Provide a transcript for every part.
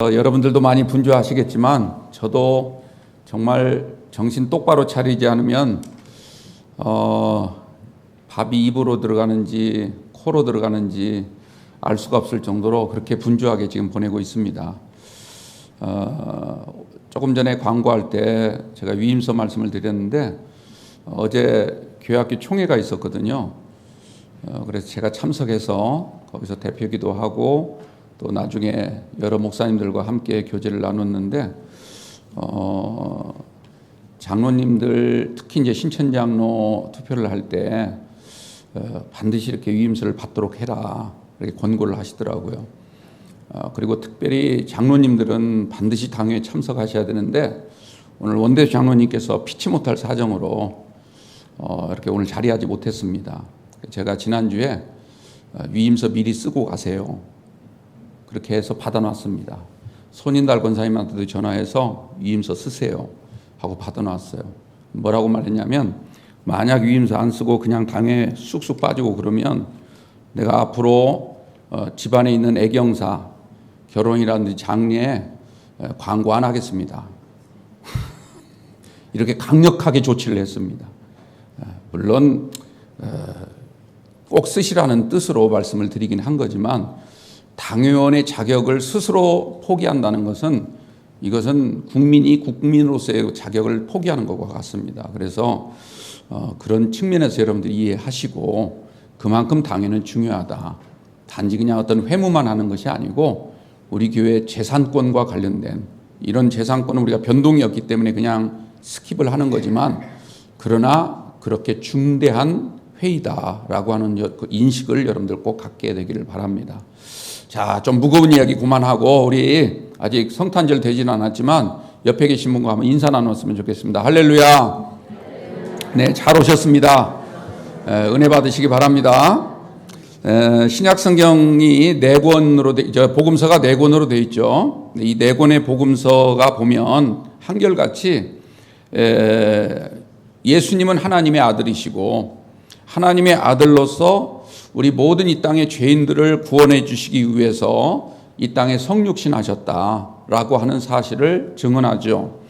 여러분들도 많이 분주하시겠지만 저도 정말 정신 똑바로 차리지 않으면 밥이 입으로 들어가는지 코로 들어가는지 알 수가 없을 정도로 그렇게 분주하게 지금 보내고 있습니다. 조금 전에 광고할 때 제가 위임서 말씀을 드렸는데 어제 교회학교 총회가 있었거든요. 그래서 제가 참석해서 거기서 대표기도 하고 또 나중에 여러 목사님들과 함께 교제를 나눴는데 장로님들 특히 이제 신천장로 투표를 할 때 반드시 이렇게 위임서를 받도록 해라 이렇게 권고를 하시더라고요. 그리고 특별히 장로님들은 반드시 당회에 참석하셔야 되는데 오늘 원대수 장로님께서 피치 못할 사정으로 이렇게 오늘 자리하지 못했습니다. 제가 지난주에 위임서 미리 쓰고 가세요. 그렇게 해서 받아놨습니다. 손인달 권사님한테도 전화해서 위임서 쓰세요 하고 받아놨어요. 뭐라고 말했냐면 만약 위임서 안 쓰고 그냥 당에 쑥쑥 빠지고 그러면 내가 앞으로 집안에 있는 애경사, 결혼이라든지 장례에 광고 안 하겠습니다. 이렇게 강력하게 조치를 했습니다. 물론 꼭 쓰시라는 뜻으로 말씀을 드리긴 한 거지만 당회원의 자격을 스스로 포기한다는 것은 이것은 국민이 국민으로서의 자격을 포기하는 것과 같습니다. 그래서 그런 측면에서 여러분들이 이해하시고 그만큼 당회는 중요하다. 단지 그냥 어떤 회무만 하는 것이 아니고 우리 교회 재산권과 관련된 이런 재산권은 우리가 변동이 없기 때문에 그냥 스킵을 하는 거지만 그러나 그렇게 중대한 회의다라고 하는 그 인식을 여러분들 꼭 갖게 되기를 바랍니다. 자, 좀 무거운 이야기 그만하고 우리 아직 성탄절 되지는 않았지만 옆에 계신 분과 한번 인사 나눴으면 좋겠습니다. 할렐루야. 네, 잘 오셨습니다. 은혜 받으시기 바랍니다. 신약 성경이 네 권으로 복음서가 네 권으로 되어 있죠. 이 네 권의 복음서가 보면 한결같이 예수님은 하나님의 아들이시고 하나님의 아들로서 우리 모든 이 땅의 죄인들을 구원해 주시기 위해서 이 땅에 성육신하셨다라고 하는 사실을 증언하죠.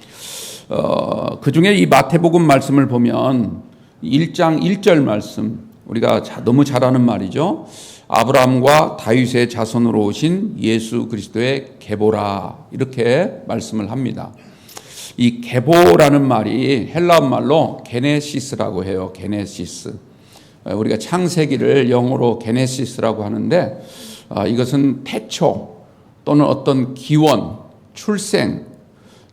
그 중에 이 마태복음 말씀을 보면 1장 1절 말씀 우리가 너무 잘 아는 말이죠. 아브라함과 다윗의 자손으로 오신 예수 그리스도의 계보라 이렇게 말씀을 합니다. 이 계보라는 말이 헬라어 말로 게네시스라고 해요. 게네시스. 우리가 창세기를 영어로 게네시스라고 하는데 이것은 태초 또는 어떤 기원, 출생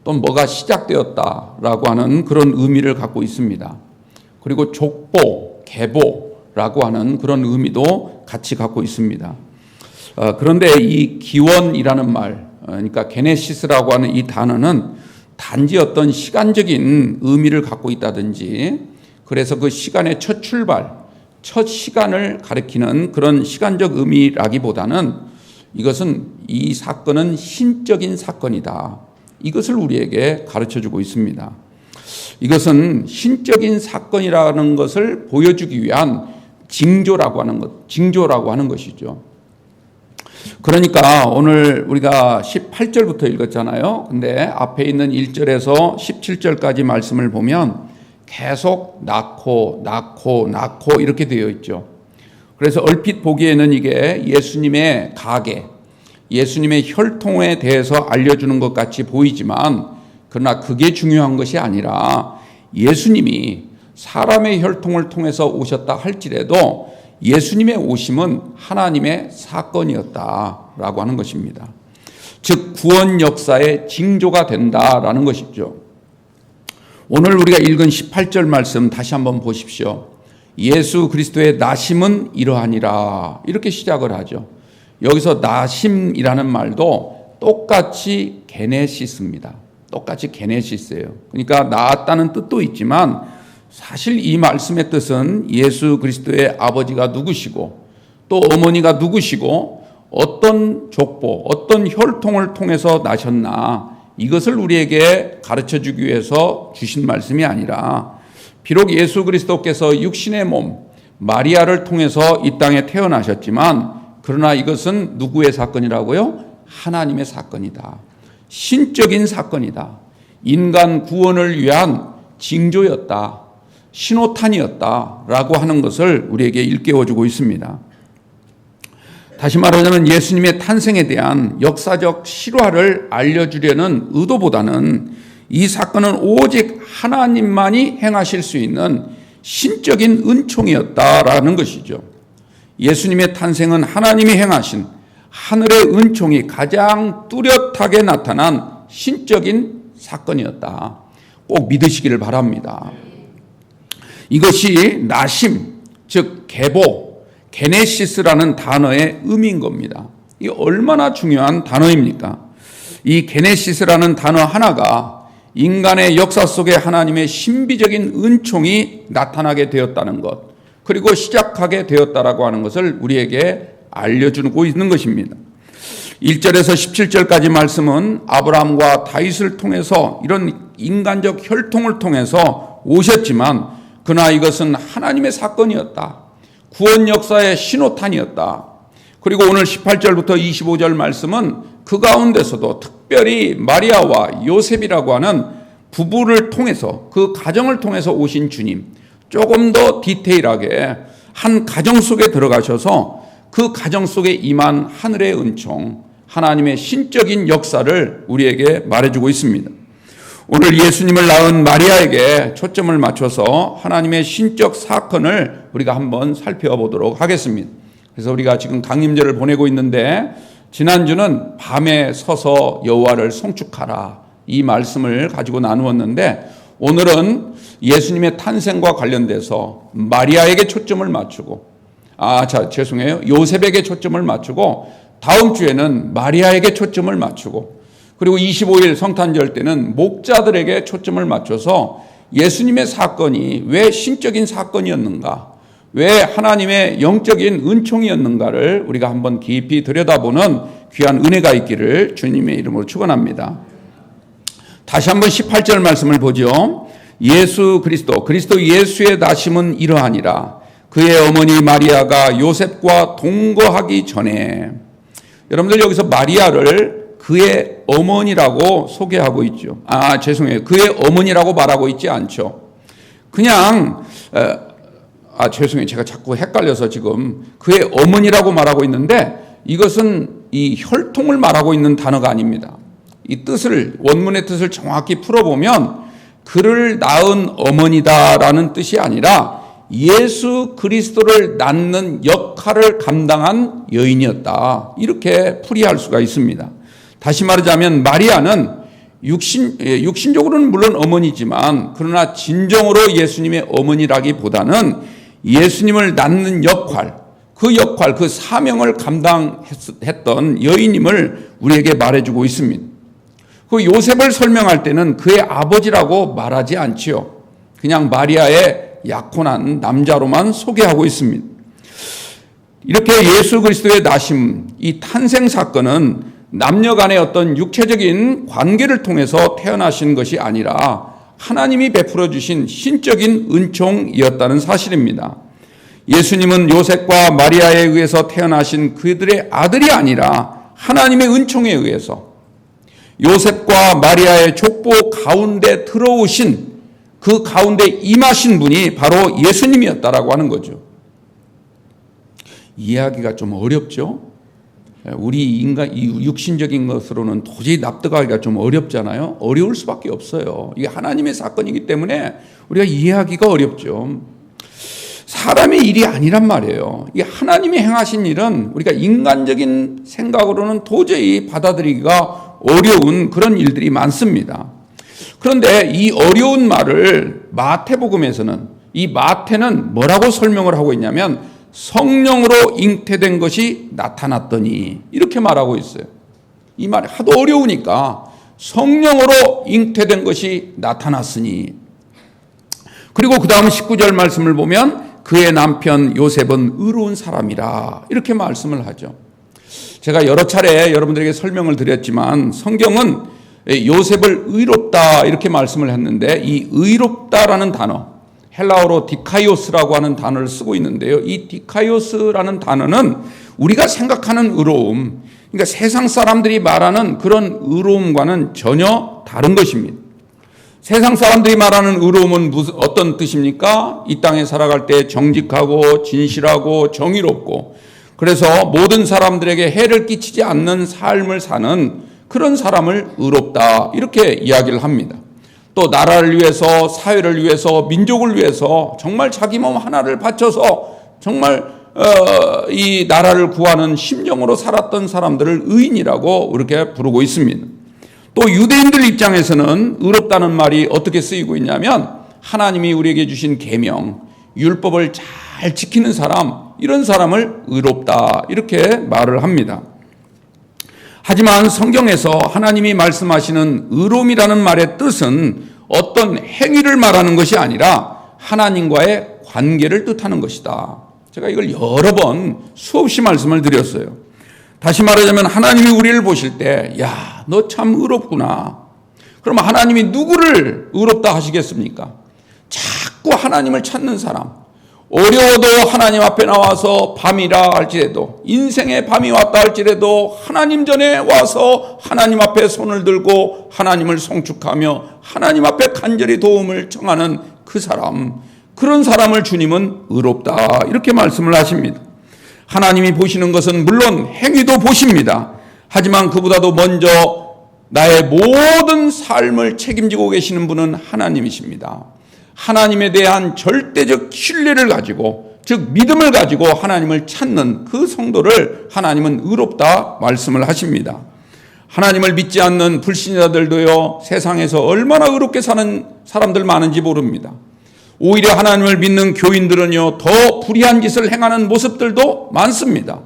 또는 뭐가 시작되었다라고 하는 그런 의미를 갖고 있습니다. 그리고 족보, 계보라고 하는 그런 의미도 같이 갖고 있습니다. 그런데 이 기원이라는 말, 그러니까 게네시스라고 하는 이 단어는 단지 어떤 시간적인 의미를 갖고 있다든지 그래서 그 시간의 첫 출발, 첫 시간을 가리키는 그런 시간적 의미라기보다는 이것은 이 사건은 신적인 사건이다. 이것을 우리에게 가르쳐주고 있습니다. 이것은 신적인 사건이라는 것을 보여주기 위한 징조라고 하는 것이죠. 그러니까 오늘 우리가 18절부터 읽었잖아요. 근데 앞에 있는 1절에서 17절까지 말씀을 보면 계속 낳고 이렇게 되어 있죠. 그래서 얼핏 보기에는 이게 예수님의 가계, 예수님의 혈통에 대해서 알려주는 것 같이 보이지만 그러나 그게 중요한 것이 아니라 예수님이 사람의 혈통을 통해서 오셨다 할지라도 예수님의 오심은 하나님의 사건이었다라고 하는 것입니다. 즉 구원 역사의 징조가 된다라는 것이죠. 오늘 우리가 읽은 18절 말씀 다시 한번 보십시오. 예수 그리스도의 나심은 이러하니라 이렇게 시작을 하죠. 여기서 나심이라는 말도 똑같이 게네시스입니다. 똑같이 게네시스예요. 그러니까 낳았다는 뜻도 있지만 사실 이 말씀의 뜻은 예수 그리스도의 아버지가 누구시고 또 어머니가 누구시고 어떤 족보, 어떤 혈통을 통해서 나셨나 이것을 우리에게 가르쳐주기 위해서 주신 말씀이 아니라 비록 예수 그리스도께서 육신의 몸 마리아를 통해서 이 땅에 태어나셨지만 그러나 이것은 누구의 사건이라고요? 하나님의 사건이다. 신적인 사건이다. 인간 구원을 위한 징조였다. 신호탄이었다라고 하는 것을 우리에게 일깨워주고 있습니다. 다시 말하자면 예수님의 탄생에 대한 역사적 실화를 알려주려는 의도보다는 이 사건은 오직 하나님만이 행하실 수 있는 신적인 은총이었다라는 것이죠. 예수님의 탄생은 하나님이 행하신 하늘의 은총이 가장 뚜렷하게 나타난 신적인 사건이었다. 꼭 믿으시기를 바랍니다. 이것이 나심, 즉 계보, 게네시스라는 단어의 의미인 겁니다. 이게 얼마나 중요한 단어입니까? 이 게네시스라는 단어 하나가 인간의 역사 속에 하나님의 신비적인 은총이 나타나게 되었다는 것, 그리고 시작하게 되었다라고 하는 것을 우리에게 알려주고 있는 것입니다. 1절에서 17절까지 말씀은 아브라함과 다윗을 통해서 이런 인간적 혈통을 통해서 오셨지만 그러나 이것은 하나님의 사건이었다. 구원 역사의 신호탄이었다. 그리고 오늘 18절부터 25절 말씀은 그 가운데서도 특별히 마리아와 요셉이라고 하는 부부를 통해서, 그 가정을 통해서 오신 주님, 조금 더 디테일하게 한 가정 속에 들어가셔서 그 가정 속에 임한 하늘의 은총, 하나님의 신적인 역사를 우리에게 말해주고 있습니다. 오늘 예수님을 낳은 마리아에게 초점을 맞춰서 하나님의 신적 사건을 우리가 한번 살펴보도록 하겠습니다. 그래서 우리가 지금 강림절을 보내고 있는데 지난주는 밤에 서서 여호와를 송축하라 이 말씀을 가지고 나누었는데 오늘은 예수님의 탄생과 관련돼서 마리아에게 초점을 맞추고 요셉에게 초점을 맞추고 다음 주에는 마리아에게 초점을 맞추고 그리고 25일 성탄절 때는 목자들에게 초점을 맞춰서 예수님의 사건이 왜 신적인 사건이었는가, 왜 하나님의 영적인 은총이었는가를 우리가 한번 깊이 들여다보는 귀한 은혜가 있기를 주님의 이름으로 축원합니다. 다시 한번 18절 말씀을 보죠. 예수 그리스도 예수의 나심은 이러하니라. 그의 어머니 마리아가 요셉과 동거하기 전에. 여러분들 여기서 마리아를 그의 어머니라고 소개하고 있죠. 그의 어머니라고 말하고 있지 않죠. 그냥 제가 자꾸 헷갈려서 지금 그의 어머니라고 말하고 있는데 이것은 이 혈통을 말하고 있는 단어가 아닙니다. 이 뜻을, 원문의 뜻을 정확히 풀어보면 그를 낳은 어머니다라는 뜻이 아니라 예수 그리스도를 낳는 역할을 감당한 여인이었다. 이렇게 풀이할 수가 있습니다. 다시 말하자면 마리아는 육신적으로는 물론 어머니지만 그러나 진정으로 예수님의 어머니라기보다는 예수님을 낳는 역할, 그 사명을 감당했던 여인임을 우리에게 말해주고 있습니다. 그 요셉을 설명할 때는 그의 아버지라고 말하지 않지요. 그냥 마리아의 약혼한 남자로만 소개하고 있습니다. 이렇게 예수 그리스도의 나심, 이 탄생 사건은 남녀 간의 어떤 육체적인 관계를 통해서 태어나신 것이 아니라 하나님이 베풀어 주신 신적인 은총이었다는 사실입니다. 예수님은 요셉과 마리아에 의해서 태어나신 그들의 아들이 아니라 하나님의 은총에 의해서 요셉과 마리아의 족보 가운데 들어오신 그 가운데 임하신 분이 바로 예수님이었다라고 하는 거죠. 이해하기가 좀 어렵죠? 우리 이 육신적인 것으로는 도저히 납득하기가 좀 어렵잖아요. 어려울 수밖에 없어요. 이게 하나님의 사건이기 때문에 우리가 이해하기가 어렵죠. 사람의 일이 아니란 말이에요. 이게 하나님이 행하신 일은 우리가 인간적인 생각으로는 도저히 받아들이기가 어려운 그런 일들이 많습니다. 그런데 이 어려운 말을 마태복음에서는, 이 마태는 뭐라고 설명을 하고 있냐면 성령으로 잉태된 것이 나타났더니 이렇게 말하고 있어요. 이 말이 하도 어려우니까 성령으로 잉태된 것이 나타났으니. 그리고 그 다음 19절 말씀을 보면 그의 남편 요셉은 의로운 사람이라 이렇게 말씀을 하죠. 제가 여러 차례 여러분들에게 설명을 드렸지만 성경은 요셉을 의롭다 이렇게 말씀을 했는데 이 의롭다라는 단어, 헬라어로 디카이오스라고 하는 단어를 쓰고 있는데요. 이 디카이오스라는 단어는 우리가 생각하는 의로움, 그러니까 세상 사람들이 말하는 그런 의로움과는 전혀 다른 것입니다. 세상 사람들이 말하는 의로움은 어떤 뜻입니까? 이 땅에 살아갈 때 정직하고 진실하고 정의롭고 그래서 모든 사람들에게 해를 끼치지 않는 삶을 사는 그런 사람을 의롭다 이렇게 이야기를 합니다. 또 나라를 위해서 사회를 위해서 민족을 위해서 정말 자기 몸 하나를 바쳐서 정말 이 나라를 구하는 심정으로 살았던 사람들을 의인이라고 이렇게 부르고 있습니다. 또 유대인들 입장에서는 의롭다는 말이 어떻게 쓰이고 있냐면 하나님이 우리에게 주신 계명, 율법을 잘 지키는 사람, 이런 사람을 의롭다 이렇게 말을 합니다. 하지만 성경에서 하나님이 말씀하시는 의로움이라는 말의 뜻은 어떤 행위를 말하는 것이 아니라 하나님과의 관계를 뜻하는 것이다. 제가 이걸 여러 번 수없이 말씀을 드렸어요. 다시 말하자면 하나님이 우리를 보실 때 야, 너 참 의롭구나. 그러면 하나님이 누구를 의롭다 하시겠습니까? 자꾸 하나님을 찾는 사람, 어려워도 하나님 앞에 나와서 밤이라 할지라도 인생의 밤이 왔다 할지라도 하나님 전에 와서 하나님 앞에 손을 들고 하나님을 송축하며 하나님 앞에 간절히 도움을 청하는 그 사람, 그런 사람을 주님은 의롭다 이렇게 말씀을 하십니다. 하나님이 보시는 것은 물론 행위도 보십니다. 하지만 그보다도 먼저 나의 모든 삶을 책임지고 계시는 분은 하나님이십니다. 하나님에 대한 절대적 신뢰를 가지고, 즉 믿음을 가지고 하나님을 찾는 그 성도를 하나님은 의롭다 말씀을 하십니다. 하나님을 믿지 않는 불신자들도요, 세상에서 얼마나 의롭게 사는 사람들 많은지 모릅니다. 오히려 하나님을 믿는 교인들은요, 더 불의한 짓을 행하는 모습들도 많습니다.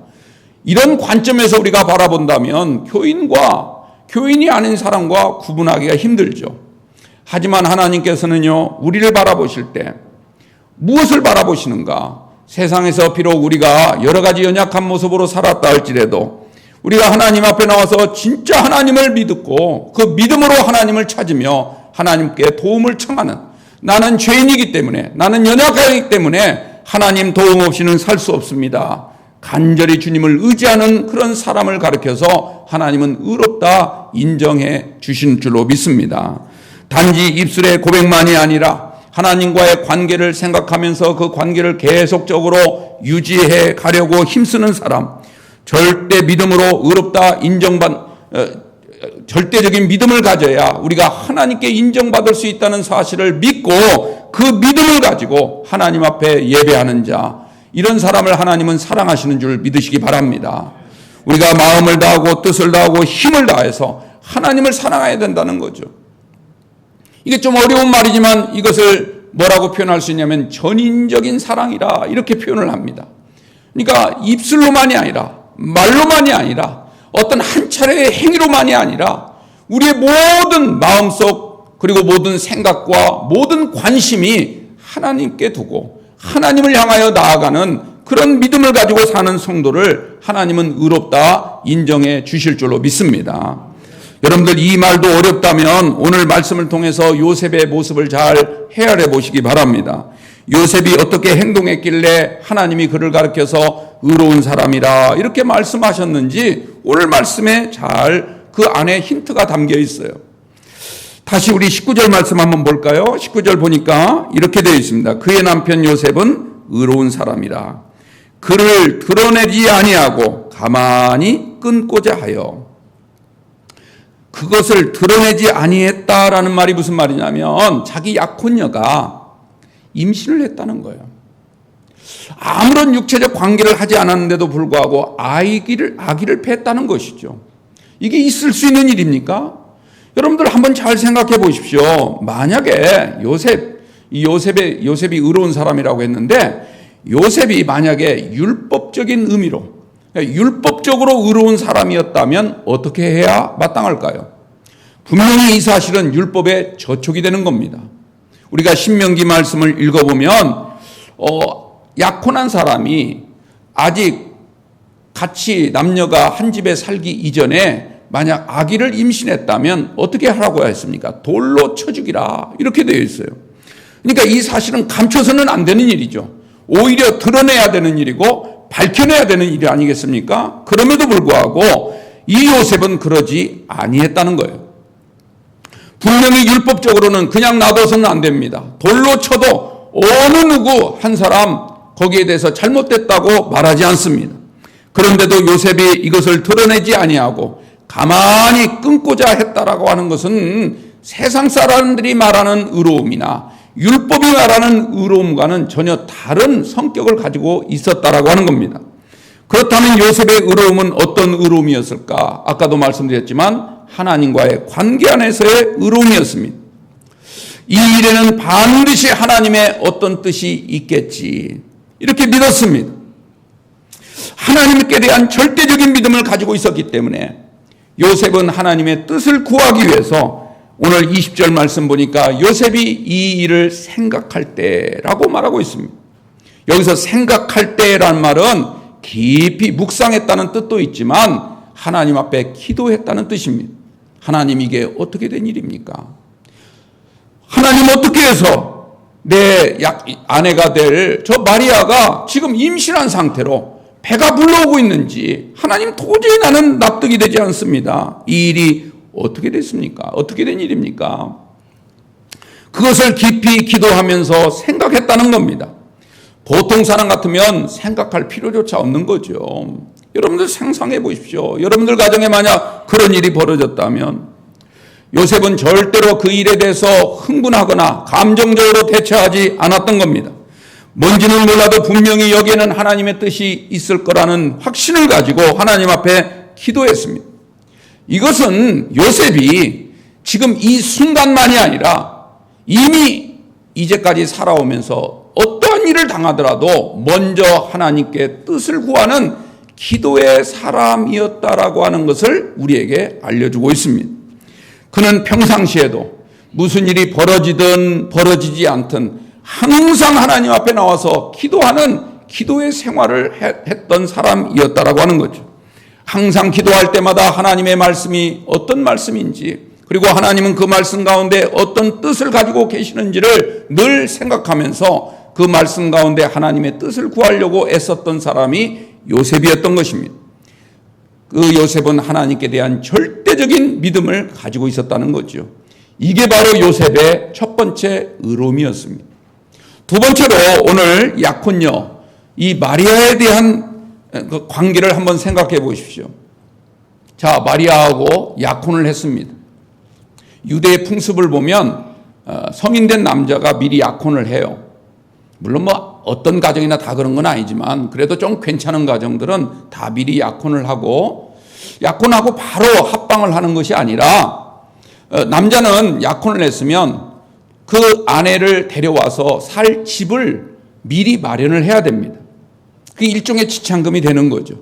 이런 관점에서 우리가 바라본다면 교인과 교인이 아닌 사람과 구분하기가 힘들죠. 하지만 하나님께서는요, 우리를 바라보실 때 무엇을 바라보시는가? 세상에서 비록 우리가 여러 가지 연약한 모습으로 살았다 할지라도 우리가 하나님 앞에 나와서 진짜 하나님을 믿고 그 믿음으로 하나님을 찾으며 하나님께 도움을 청하는, 나는 죄인이기 때문에, 나는 연약하기 때문에 하나님 도움 없이는 살 수 없습니다. 간절히 주님을 의지하는 그런 사람을 가르쳐서 하나님은 의롭다 인정해 주신 줄로 믿습니다. 단지 입술의 고백만이 아니라 하나님과의 관계를 생각하면서 그 관계를 계속적으로 유지해 가려고 힘쓰는 사람, 절대 믿음으로 의롭다 절대적인 믿음을 가져야 우리가 하나님께 인정받을 수 있다는 사실을 믿고 그 믿음을 가지고 하나님 앞에 예배하는 자, 이런 사람을 하나님은 사랑하시는 줄 믿으시기 바랍니다. 우리가 마음을 다하고 뜻을 다하고 힘을 다해서 하나님을 사랑해야 된다는 거죠. 이게 좀 어려운 말이지만 이것을 뭐라고 표현할 수 있냐면 전인적인 사랑이라 이렇게 표현을 합니다. 그러니까 입술로만이 아니라 말로만이 아니라 어떤 한 차례의 행위로만이 아니라 우리의 모든 마음속 그리고 모든 생각과 모든 관심이 하나님께 두고 하나님을 향하여 나아가는 그런 믿음을 가지고 사는 성도를 하나님은 의롭다 인정해 주실 줄로 믿습니다. 여러분들 이 말도 어렵다면 오늘 말씀을 통해서 요셉의 모습을 잘 헤아려 보시기 바랍니다. 요셉이 어떻게 행동했길래 하나님이 그를 가르쳐서 의로운 사람이라 이렇게 말씀하셨는지 오늘 말씀에 잘 그 안에 힌트가 담겨 있어요. 다시 우리 19절 말씀 한번 볼까요? 19절 보니까 이렇게 되어 있습니다. 그의 남편 요셉은 의로운 사람이라 그를 드러내지 아니하고 가만히 끊고자 하여. 그것을 드러내지 아니했다라는 말이 무슨 말이냐면 자기 약혼녀가 임신을 했다는 거예요. 아무런 육체적 관계를 하지 않았는데도 불구하고 아기를 뱄다는 것이죠. 이게 있을 수 있는 일입니까? 여러분들 한번 잘 생각해 보십시오. 만약에 요셉이 의로운 사람이라고 했는데 요셉이 만약에 율법적인 의미로 율법적으로 의로운 사람이었다면 어떻게 해야 마땅할까요? 분명히 이 사실은 율법에 저촉이 되는 겁니다. 우리가 신명기 말씀을 읽어보면 약혼한 사람이 아직 같이 남녀가 한 집에 살기 이전에 만약 아기를 임신했다면 어떻게 하라고 했습니까? 돌로 쳐 죽이라 이렇게 되어 있어요. 그러니까 이 사실은 감춰서는 안 되는 일이죠. 오히려 드러내야 되는 일이고 밝혀내야 되는 일이 아니겠습니까? 그럼에도 불구하고 이 요셉은 그러지 아니했다는 거예요. 분명히 율법적으로는 그냥 놔둬서는 안 됩니다. 돌로 쳐도 어느 누구 한 사람 거기에 대해서 잘못됐다고 말하지 않습니다. 그런데도 요셉이 이것을 드러내지 아니하고 가만히 끊고자 했다라고 하는 것은 세상 사람들이 말하는 의로움이나 율법이 말하는 의로움과는 전혀 다른 성격을 가지고 있었다라고 하는 겁니다. 그렇다면 요셉의 의로움은 어떤 의로움이었을까? 아까도 말씀드렸지만 하나님과의 관계 안에서의 의로움이었습니다. 이 일에는 반드시 하나님의 어떤 뜻이 있겠지, 이렇게 믿었습니다. 하나님께 대한 절대적인 믿음을 가지고 있었기 때문에 요셉은 하나님의 뜻을 구하기 위해서 오늘 20절 말씀 보니까 요셉이 이 일을 생각할 때라고 말하고 있습니다. 여기서 생각할 때라는 말은 깊이 묵상했다는 뜻도 있지만 하나님 앞에 기도했다는 뜻입니다. 하나님, 이게 어떻게 된 일입니까? 하나님, 어떻게 해서 내 아내가 될 저 마리아가 지금 임신한 상태로 배가 불러오고 있는지 하나님, 도저히 나는 납득이 되지 않습니다. 이 일이 어떻게 됐습니까? 어떻게 된 일입니까? 그것을 깊이 기도하면서 생각했다는 겁니다. 보통 사람 같으면 생각할 필요조차 없는 거죠. 여러분들 상상해 보십시오. 여러분들 가정에 만약 그런 일이 벌어졌다면 요셉은 절대로 그 일에 대해서 흥분하거나 감정적으로 대처하지 않았던 겁니다. 뭔지는 몰라도 분명히 여기에는 하나님의 뜻이 있을 거라는 확신을 가지고 하나님 앞에 기도했습니다. 이것은 요셉이 지금 이 순간만이 아니라 이미 이제까지 살아오면서 어떠한 일을 당하더라도 먼저 하나님께 뜻을 구하는 기도의 사람이었다라고 하는 것을 우리에게 알려주고 있습니다. 그는 평상시에도 무슨 일이 벌어지든 벌어지지 않든 항상 하나님 앞에 나와서 기도하는 기도의 생활을 했던 사람이었다라고 하는 거죠. 항상 기도할 때마다 하나님의 말씀이 어떤 말씀인지, 그리고 하나님은 그 말씀 가운데 어떤 뜻을 가지고 계시는지를 늘 생각하면서 그 말씀 가운데 하나님의 뜻을 구하려고 애썼던 사람이 요셉이었던 것입니다. 그 요셉은 하나님께 대한 절대적인 믿음을 가지고 있었다는 거죠. 이게 바로 요셉의 첫 번째 의로움이었습니다. 두 번째로 오늘 약혼녀, 이 마리아에 대한 그 관계를 한번 생각해 보십시오. 자, 마리아하고 약혼을 했습니다. 유대의 풍습을 보면 성인된 남자가 미리 약혼을 해요. 물론 뭐 어떤 가정이나 다 그런 건 아니지만 그래도 좀 괜찮은 가정들은 다 미리 약혼을 하고 바로 합방을 하는 것이 아니라 남자는 약혼을 했으면 그 아내를 데려와서 살 집을 미리 마련을 해야 됩니다. 그게 일종의 지참금이 되는 거죠.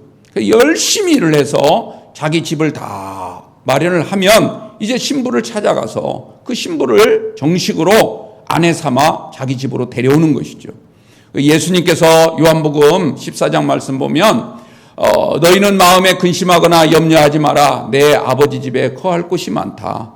열심히 일을 해서 자기 집을 다 마련을 하면 이제 신부를 찾아가서 그 신부를 정식으로 아내 삼아 자기 집으로 데려오는 것이죠. 예수님께서 요한복음 14장 말씀 보면 너희는 마음에 근심하거나 염려하지 마라. 내 아버지 집에 거할 곳이 많다.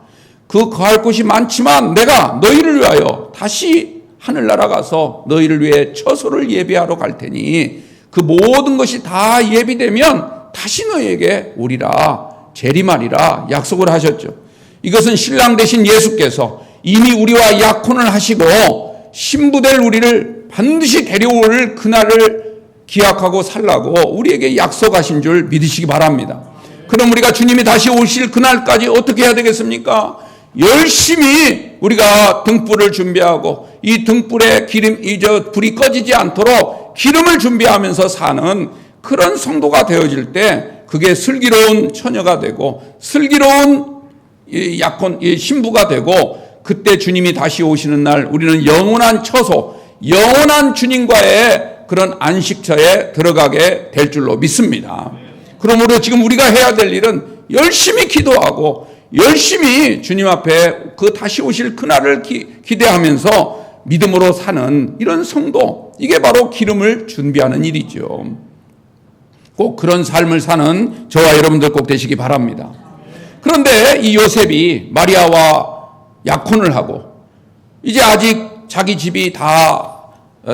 그 거할 곳이 많지만 내가 너희를 위하여 다시 하늘나라 가서 너희를 위해 처소를 예비하러 갈 테니 그 모든 것이 다 예비되면 다시 너희에게 오리라, 재림하리라 약속을 하셨죠. 이것은 신랑 되신 예수께서 이미 우리와 약혼을 하시고 신부될 우리를 반드시 데려올 그날을 기약하고 살라고 우리에게 약속하신 줄 믿으시기 바랍니다. 그럼 우리가 주님이 다시 오실 그날까지 어떻게 해야 되겠습니까? 열심히 우리가 등불을 준비하고 이 등불에 불이 꺼지지 않도록 기름을 준비하면서 사는 그런 성도가 되어질 때 그게 슬기로운 처녀가 되고 슬기로운 신부가 되고, 그때 주님이 다시 오시는 날 우리는 영원한 처소, 영원한 주님과의 그런 안식처에 들어가게 될 줄로 믿습니다. 그러므로 지금 우리가 해야 될 일은 열심히 기도하고 열심히 주님 앞에 그 다시 오실 그날을 기대하면서 믿음으로 사는 이런 성도, 이게 바로 기름을 준비하는 일이죠. 꼭 그런 삶을 사는 저와 여러분들 꼭 되시기 바랍니다. 그런데 이 요셉이 마리아와 약혼을 하고 이제 아직 자기 집이 다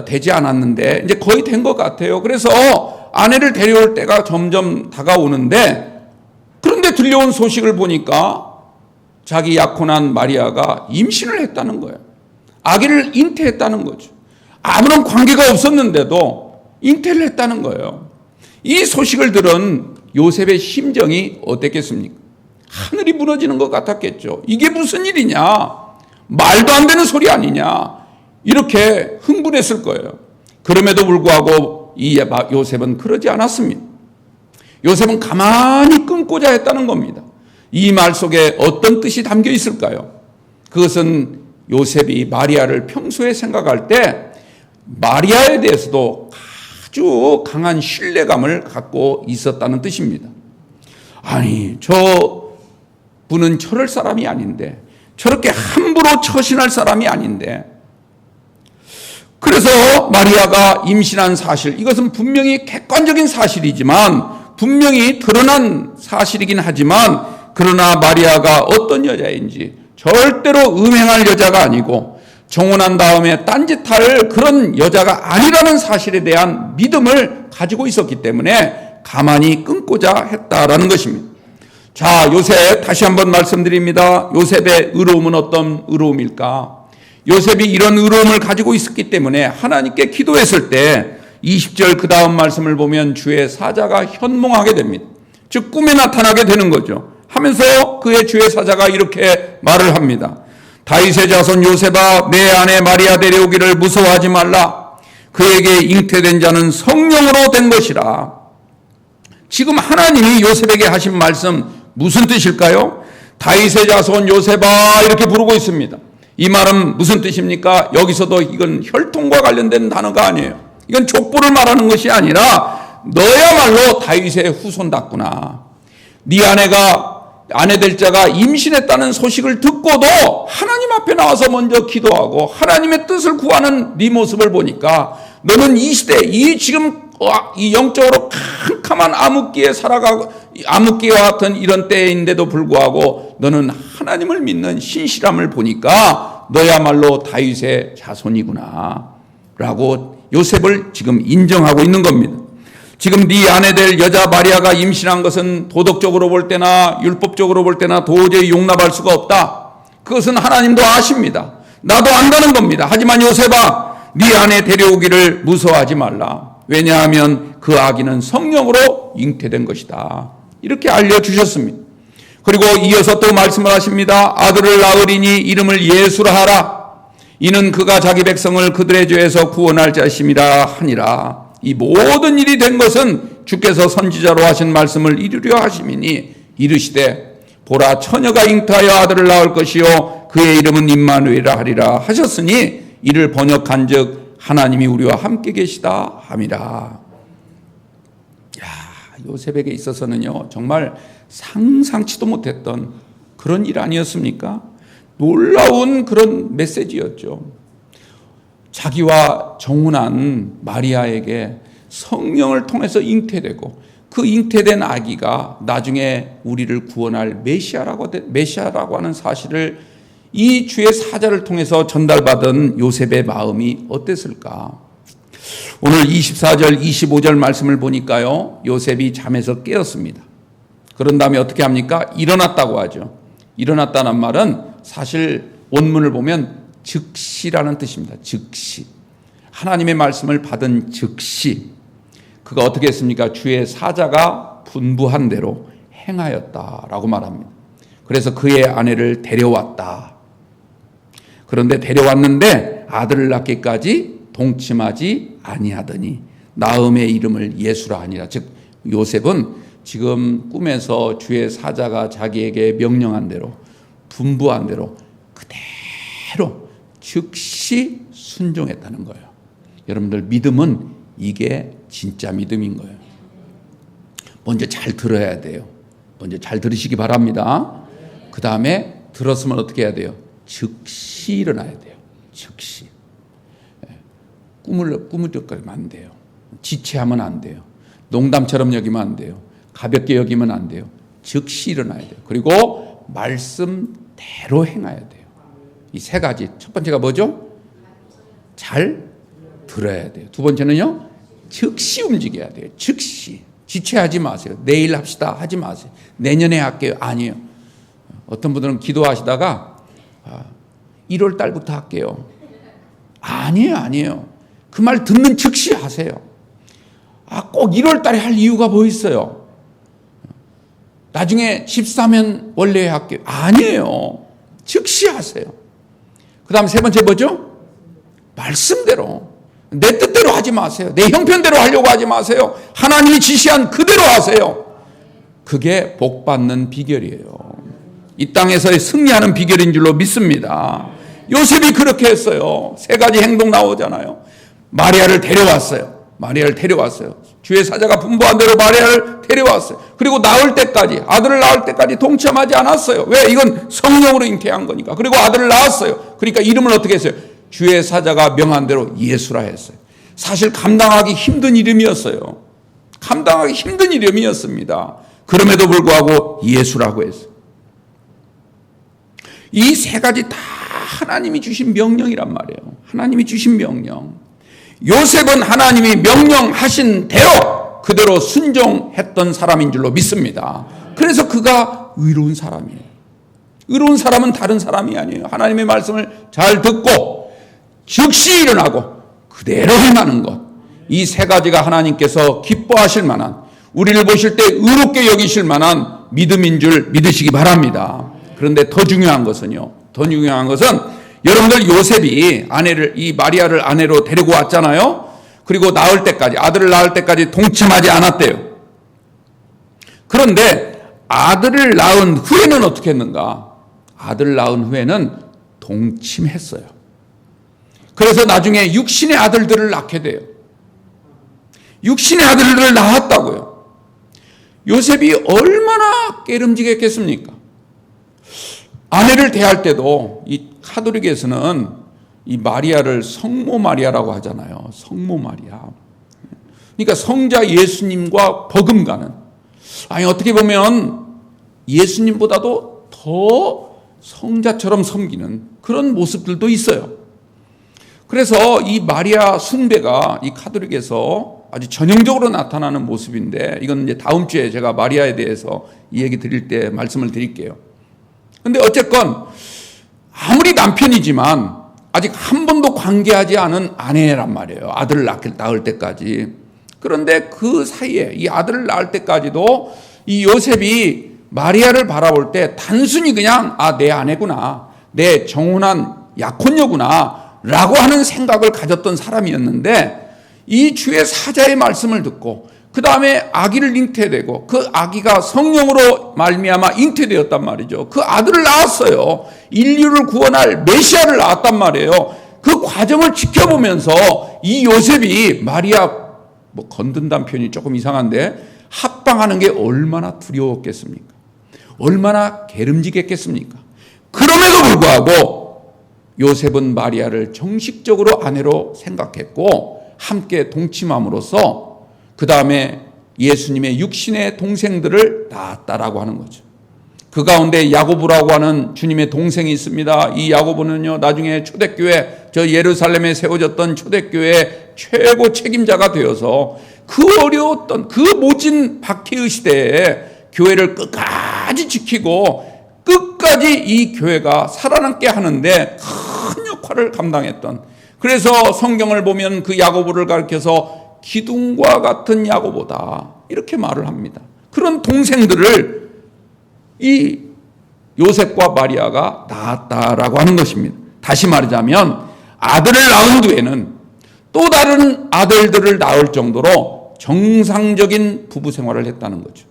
되지 않았는데 이제 거의 된 것 같아요. 그래서 아내를 데려올 때가 점점 다가오는데, 그런데 들려온 소식을 보니까 자기 약혼한 마리아가 임신을 했다는 거예요. 아기를 잉태했다는 거죠. 아무런 관계가 없었는데도 잉태를 했다는 거예요. 이 소식을 들은 요셉의 심정이 어땠겠습니까? 하늘이 무너지는 것 같았겠죠. 이게 무슨 일이냐? 말도 안 되는 소리 아니냐? 이렇게 흥분했을 거예요. 그럼에도 불구하고 이 요셉은 그러지 않았습니다. 요셉은 가만히 끊고자 했다는 겁니다. 이 말 속에 어떤 뜻이 담겨 있을까요? 그것은 요셉이 마리아를 평소에 생각할 때 마리아에 대해서도 아주 강한 신뢰감을 갖고 있었다는 뜻입니다. 아니, 저 분은 저럴 사람이 아닌데, 저렇게 함부로 처신할 사람이 아닌데, 그래서 마리아가 임신한 사실, 이것은 분명히 객관적인 사실이지만, 분명히 드러난 사실이긴 하지만, 그러나 마리아가 어떤 여자인지 절대로 음행할 여자가 아니고 정혼한 다음에 딴짓할 그런 여자가 아니라는 사실에 대한 믿음을 가지고 있었기 때문에 가만히 끊고자 했다라는 것입니다. 자, 요셉 다시 한번 말씀드립니다. 요셉의 의로움은 어떤 의로움일까? 요셉이 이런 의로움을 가지고 있었기 때문에 하나님께 기도했을 때 20절 그 다음 말씀을 보면 주의 사자가 현몽하게 됩니다. 즉 꿈에 나타나게 되는 거죠. 하면서 그의 주의 사자가 이렇게 말을 합니다. 다윗의 자손 요셉아, 내 아내 마리아 데려오기를 무서워하지 말라. 그에게 잉태된 자는 성령으로 된 것이라. 지금 하나님이 요셉에게 하신 말씀 무슨 뜻일까요? 다윗의 자손 요셉아 이렇게 부르고 있습니다. 이 말은 무슨 뜻입니까? 여기서도 이건 혈통과 관련된 단어가 아니에요. 이건 족보를 말하는 것이 아니라 너야말로 다윗의 후손답구나. 네 아내 될 자가 임신했다는 소식을 듣고도 하나님 앞에 나와서 먼저 기도하고 하나님의 뜻을 구하는 네 모습을 보니까 너는 이 시대, 지금 이 영적으로 캄캄한 암흑기와 같은 이런 때인데도 불구하고 너는 하나님을 믿는 신실함을 보니까 너야말로 다윗의 자손이구나 라고 요셉을 지금 인정하고 있는 겁니다. 지금 네 아내 될 여자 마리아가 임신한 것은 도덕적으로 볼 때나 율법적으로 볼 때나 도저히 용납할 수가 없다. 그것은 하나님도 아십니다. 나도 안다는 겁니다. 하지만 요셉아, 네 아내 데려오기를 무서워하지 말라. 왜냐하면 그 아기는 성령으로 잉태된 것이다. 이렇게 알려주셨습니다. 그리고 이어서 또 말씀을 하십니다. 아들을 낳으리니 이름을 예수라 하라. 이는 그가 자기 백성을 그들의 죄에서 구원할 자심이라 하니라. 이 모든 일이 된 것은 주께서 선지자로 하신 말씀을 이루려 하심이니 이르시되 보라 처녀가 잉태하여 아들을 낳을 것이요 그의 이름은 임마누엘이라 하리라 하셨으니 이를 번역한즉 하나님이 우리와 함께 계시다 함이라. 요셉에게 있어서는요 정말 상상치도 못했던 그런 일 아니었습니까? 놀라운 그런 메시지였죠. 자기와 정혼한 마리아에게 성령을 통해서 잉태되고 그 잉태된 아기가 나중에 우리를 구원할 메시아라고 하는 사실을 이 주의 사자를 통해서 전달받은 요셉의 마음이 어땠을까? 오늘 24절 25절 말씀을 보니까요 요셉이 잠에서 깨었습니다. 그런 다음에 어떻게 합니까? 일어났다고 하죠. 일어났다는 말은 사실 원문을 보면 즉시라는 뜻입니다. 즉시. 하나님의 말씀을 받은 즉시. 그가 어떻게 했습니까? 주의 사자가 분부한 대로 행하였다라고 말합니다. 그래서 그의 아내를 데려왔다. 그런데 데려왔는데 아들을 낳기까지 동침하지 아니하더니 나음의 이름을 예수라 하니라. 즉 요셉은 지금 꿈에서 주의 사자가 자기에게 명령한 대로 분부한 대로 그대로 즉시 순종했다는 거예요. 여러분들 믿음은 이게 진짜 믿음인 거예요. 먼저 잘 들어야 돼요. 먼저 잘 들으시기 바랍니다. 그 다음에 들었으면 어떻게 해야 돼요? 즉시 일어나야 돼요. 즉시. 꿈을 여기면 안 돼요. 지체하면 안 돼요. 농담처럼 여기면 안 돼요. 가볍게 여기면 안 돼요. 즉시 일어나야 돼요. 그리고 말씀대로 행해야 돼요. 이 세 가지. 첫 번째가 뭐죠? 잘 들어야 돼요. 두 번째는요, 즉시 움직여야 돼요. 즉시. 지체하지 마세요. 내일 합시다 하지 마세요. 내년에 할게요. 아니에요. 어떤 분들은 기도하시다가 1월 달부터 할게요. 아니에요. 그 말 듣는 즉시 하세요. 꼭 1월 달에 할 이유가 뭐 있어요? 나중에 14면 원래 할게요. 아니에요. 즉시 하세요. 그 다음 세 번째 뭐죠? 말씀대로. 내 뜻대로 하지 마세요. 내 형편대로 하려고 하지 마세요. 하나님이 지시한 그대로 하세요. 그게 복 받는 비결이에요. 이 땅에서의 승리하는 비결인 줄로 믿습니다. 요셉이 그렇게 했어요. 세 가지 행동 나오잖아요. 마리아를 데려왔어요. 주의 사자가 분부한 대로 마리아를 데려왔어요. 그리고 낳을 때까지, 아들을 낳을 때까지 동참하지 않았어요. 왜? 이건 성령으로 잉태한 거니까. 그리고 아들을 낳았어요. 그러니까 이름을 어떻게 했어요? 주의 사자가 명한 대로 예수라 했어요. 사실 감당하기 힘든 이름이었어요. 감당하기 힘든 이름이었습니다. 그럼에도 불구하고 예수라고 했어요. 이 세 가지 다 하나님이 주신 명령이란 말이에요. 하나님이 주신 명령. 요셉은 하나님이 명령하신 대로 그대로 순종했던 사람인 줄로 믿습니다. 그래서 그가 의로운 사람이에요. 의로운 사람은 다른 사람이 아니에요. 하나님의 말씀을 잘 듣고 즉시 일어나고 그대로 행하는 것. 이 세 가지가 하나님께서 기뻐하실 만한, 우리를 보실 때 의롭게 여기실 만한 믿음인 줄 믿으시기 바랍니다. 그런데 더 중요한 것은 여러분들 요셉이 이 마리아를 아내로 데리고 왔잖아요. 그리고 낳을 때까지, 아들을 낳을 때까지 동참하지 않았대요. 그런데 아들을 낳은 후에는 어떻게 했는가? 아들을 낳은 후에는 동침했어요. 그래서 나중에 육신의 아들들을 낳게 돼요. 육신의 아들들을 낳았다고요. 요셉이 얼마나 깨름지겠습니까? 아내를 대할 때도 이 카톨릭에서는 이 마리아를 성모 마리아라고 하잖아요. 성모 마리아. 그러니까 성자 예수님과 버금가는, 어떻게 보면 예수님보다도 더 성자처럼 섬기는 그런 모습들도 있어요. 그래서 이 마리아 숭배가 이 카톨릭에서 아주 전형적으로 나타나는 모습인데, 이건 이제 다음 주에 제가 마리아에 대해서 이 얘기 드릴 때 말씀을 드릴게요. 근데 어쨌건 아무리 남편이지만 아직 한 번도 관계하지 않은 아내란 말이에요. 아들을 낳을 때까지. 그런데 그 사이에 이 아들을 낳을 때까지도 이 요셉이 마리아를 바라볼 때 단순히 그냥 내 아내구나, 내 정혼한 약혼녀구나 라고 하는 생각을 가졌던 사람이었는데, 이 주의 사자의 말씀을 듣고 그 다음에 아기를 잉태되고 그 아기가 성령으로 말미암아 잉태되었단 말이죠. 그 아들을 낳았어요. 인류를 구원할 메시아를 낳았단 말이에요. 그 과정을 지켜보면서 이 요셉이 마리아 건든다는 표현이 조금 이상한데, 합방하는 게 얼마나 두려웠겠습니까? 얼마나 게름지겠습니까? 그럼에도 불구하고 요셉은 마리아를 정식적으로 아내로 생각했고 함께 동침함으로써 그 다음에 예수님의 육신의 동생들을 낳았다라고 하는 거죠. 그 가운데 야고보라고 하는 주님의 동생이 있습니다. 이 야고보는요, 나중에 초대교회, 저 예루살렘에 세워졌던 초대교회 최고 책임자가 되어서 그 어려웠던 그 모진 박해의 시대에 교회를 끝까지 지키고 끝까지 이 교회가 살아남게 하는데 큰 역할을 감당했던, 그래서 성경을 보면 그 야고보를 가리켜서 기둥과 같은 야고보다 이렇게 말을 합니다. 그런 동생들을 이 요셉과 마리아가 낳았다라고 하는 것입니다. 다시 말하자면 아들을 낳은 뒤에는 또 다른 아들들을 낳을 정도로 정상적인 부부 생활을 했다는 거죠.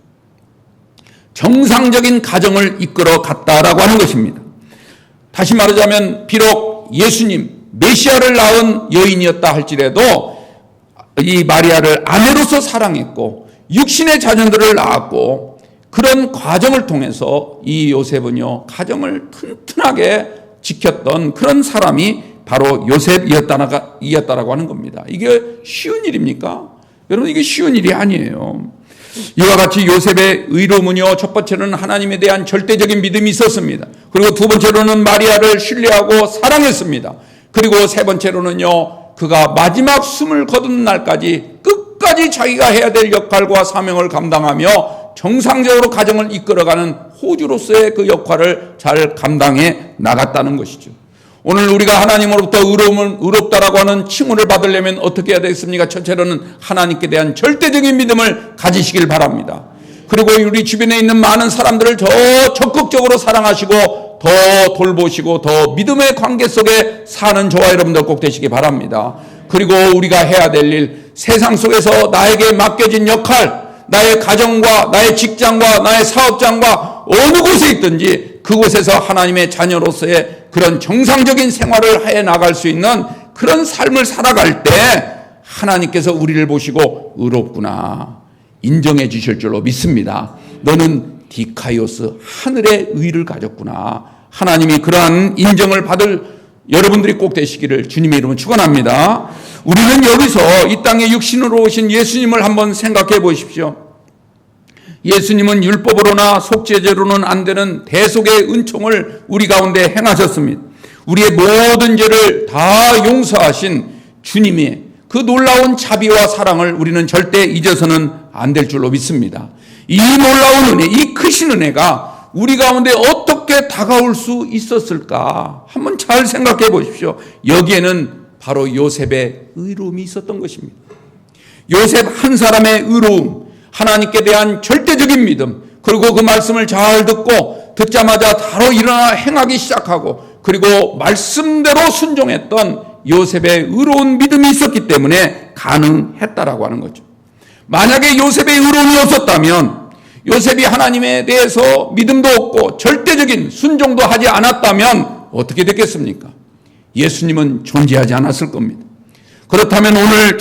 정상적인 가정을 이끌어 갔다라고 하는 것입니다. 다시 말하자면 비록 예수님 메시아를 낳은 여인이었다 할지라도 이 마리아를 아내로서 사랑했고 육신의 자녀들을 낳았고, 그런 과정을 통해서 이 요셉은요 가정을 튼튼하게 지켰던 그런 사람이 바로 요셉이었다라고 하는 겁니다. 이게 쉬운 일입니까? 여러분, 이게 쉬운 일이 아니에요. 이와 같이 요셉의 의로움은요, 첫 번째로는 하나님에 대한 절대적인 믿음이 있었습니다. 그리고 두 번째로는 마리아를 신뢰하고 사랑했습니다. 그리고 세 번째로는요, 그가 마지막 숨을 거둔 날까지 끝까지 자기가 해야 될 역할과 사명을 감당하며 정상적으로 가정을 이끌어가는 호주로서의 그 역할을 잘 감당해 나갔다는 것이죠. 오늘 우리가 하나님으로부터 의롭다라고 하는 칭호를 받으려면 어떻게 해야 되겠습니까? 첫째로는 하나님께 대한 절대적인 믿음을 가지시길 바랍니다. 그리고 우리 주변에 있는 많은 사람들을 더 적극적으로 사랑하시고 더 돌보시고 더 믿음의 관계 속에 사는 저와 여러분들 꼭 되시기 바랍니다. 그리고 우리가 해야 될 일, 세상 속에서 나에게 맡겨진 역할, 나의 가정과 나의 직장과 나의 사업장과 어느 곳에 있든지 그곳에서 하나님의 자녀로서의 그런 정상적인 생활을 해 나갈 수 있는 그런 삶을 살아갈 때 하나님께서 우리를 보시고 의롭구나 인정해 주실 줄로 믿습니다. 너는 디카이오스 하늘의 의를 가졌구나. 하나님이 그러한 인정을 받을 여러분들이 꼭 되시기를 주님의 이름으로 축원합니다. 우리는 여기서 이 땅에 육신으로 오신 예수님을 한번 생각해 보십시오. 예수님은 율법으로나 속죄제로는 안 되는 대속의 은총을 우리 가운데 행하셨습니다. 우리의 모든 죄를 다 용서하신 주님의 그 놀라운 자비와 사랑을 우리는 절대 잊어서는 안 될 줄로 믿습니다. 이 놀라운 은혜, 이 크신 은혜가 우리 가운데 어떻게 다가올 수 있었을까? 한번 잘 생각해 보십시오. 여기에는 바로 요셉의 의로움이 있었던 것입니다. 요셉 한 사람의 의로움, 하나님께 대한 절대적인 믿음, 그리고 그 말씀을 잘 듣고 듣자마자 바로 일어나 행하기 시작하고 그리고 말씀대로 순종했던 요셉의 의로운 믿음이 있었기 때문에 가능했다라고 하는 거죠. 만약에 요셉의 의로움이 없었다면, 요셉이 하나님에 대해서 믿음도 없고 절대적인 순종도 하지 않았다면 어떻게 됐겠습니까? 예수님은 존재하지 않았을 겁니다. 그렇다면 오늘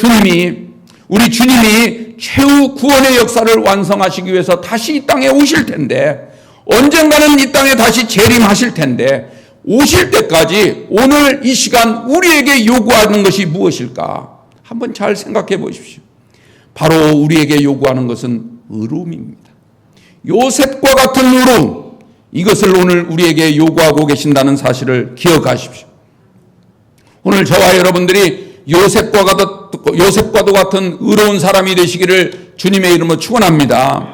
우리 주님이 최후 구원의 역사를 완성하시기 위해서 다시 이 땅에 오실 텐데, 언젠가는 이 땅에 다시 재림하실 텐데, 오실 때까지 오늘 이 시간 우리에게 요구하는 것이 무엇일까? 한번 잘 생각해 보십시오. 바로 우리에게 요구하는 것은 의로움입니다. 요셉과 같은 의로움, 이것을 오늘 우리에게 요구하고 계신다는 사실을 기억하십시오. 오늘 저와 여러분들이 요셉과도 같은 의로운 사람이 되시기를 주님의 이름으로 축원합니다.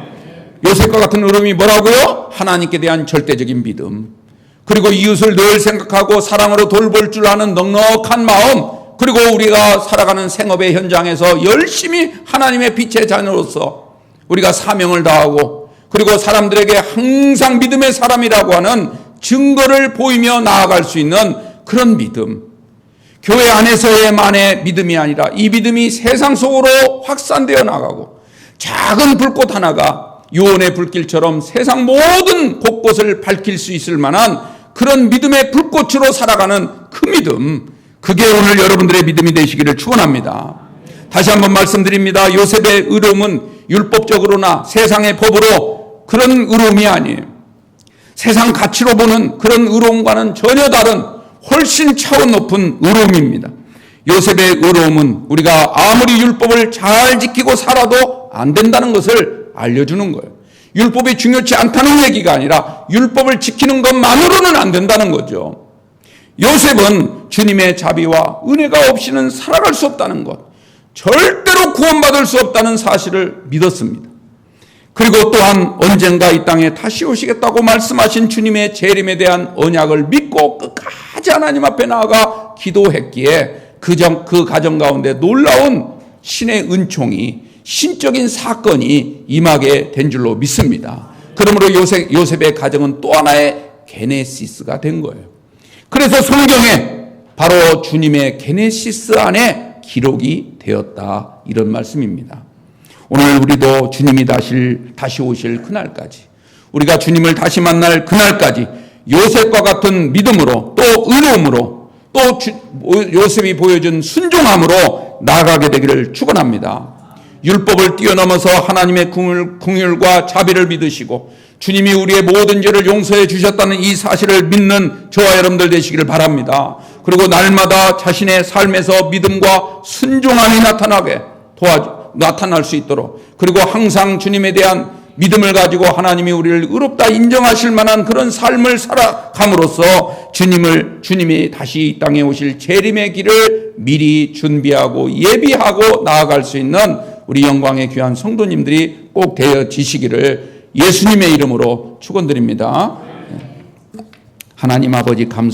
요셉과 같은 의로움이 뭐라고요? 하나님께 대한 절대적인 믿음, 그리고 이웃을 늘 생각하고 사랑으로 돌볼 줄 아는 넉넉한 마음, 그리고 우리가 살아가는 생업의 현장에서 열심히 하나님의 빛의 자녀로서 우리가 사명을 다하고 그리고 사람들에게 항상 믿음의 사람이라고 하는 증거를 보이며 나아갈 수 있는 그런 믿음, 교회 안에서의만의 믿음이 아니라 이 믿음이 세상 속으로 확산되어 나가고 작은 불꽃 하나가 유언의 불길처럼 세상 모든 곳곳을 밝힐 수 있을 만한 그런 믿음의 불꽃으로 살아가는 그 믿음, 그게 오늘 여러분들의 믿음이 되시기를 축원합니다. 다시 한번 말씀드립니다. 요셉의 의로움은 율법적으로나 세상의 법으로 그런 의로움이 아니에요. 세상 가치로 보는 그런 의로움과는 전혀 다른 훨씬 차원 높은 의로움입니다. 요셉의 의로움은 우리가 아무리 율법을 잘 지키고 살아도 안 된다는 것을 알려주는 거예요. 율법이 중요치 않다는 얘기가 아니라 율법을 지키는 것만으로는 안 된다는 거죠. 요셉은 주님의 자비와 은혜가 없이는 살아갈 수 없다는 것, 절대로 구원받을 수 없다는 사실을 믿었습니다. 그리고 또한 언젠가 이 땅에 다시 오시겠다고 말씀하신 주님의 재림에 대한 언약을 믿고 끝까지 하나님 앞에 나아가 기도했기에 그 가정 가운데 놀라운 신의 은총이, 신적인 사건이 임하게 된 줄로 믿습니다. 그러므로 요셉의 가정은 또 하나의 게네시스가 된 거예요. 그래서 성경에 바로 주님의 게네시스 안에 기록이 되었다, 이런 말씀입니다. 오늘 우리도 주님이 다시 오실 그날까지, 우리가 주님을 다시 만날 그날까지 요셉과 같은 믿음으로 또 의로움으로 또 요셉이 보여준 순종함으로 나아가게 되기를 축원합니다. 율법을 뛰어넘어서 하나님의 긍휼과 자비를 믿으시고 주님이 우리의 모든 죄를 용서해 주셨다는 이 사실을 믿는 저와 여러분들 되시기를 바랍니다. 그리고 날마다 자신의 삶에서 믿음과 순종함이 나타날 수 있도록, 그리고 항상 주님에 대한 믿음을 가지고 하나님이 우리를 의롭다 인정하실 만한 그런 삶을 살아감으로써 주님이 다시 이 땅에 오실 재림의 길을 미리 준비하고 예비하고 나아갈 수 있는 우리 영광의 귀한 성도님들이 꼭 되어지시기를 예수님의 이름으로 축원드립니다. 하나님 아버지 감사합니다.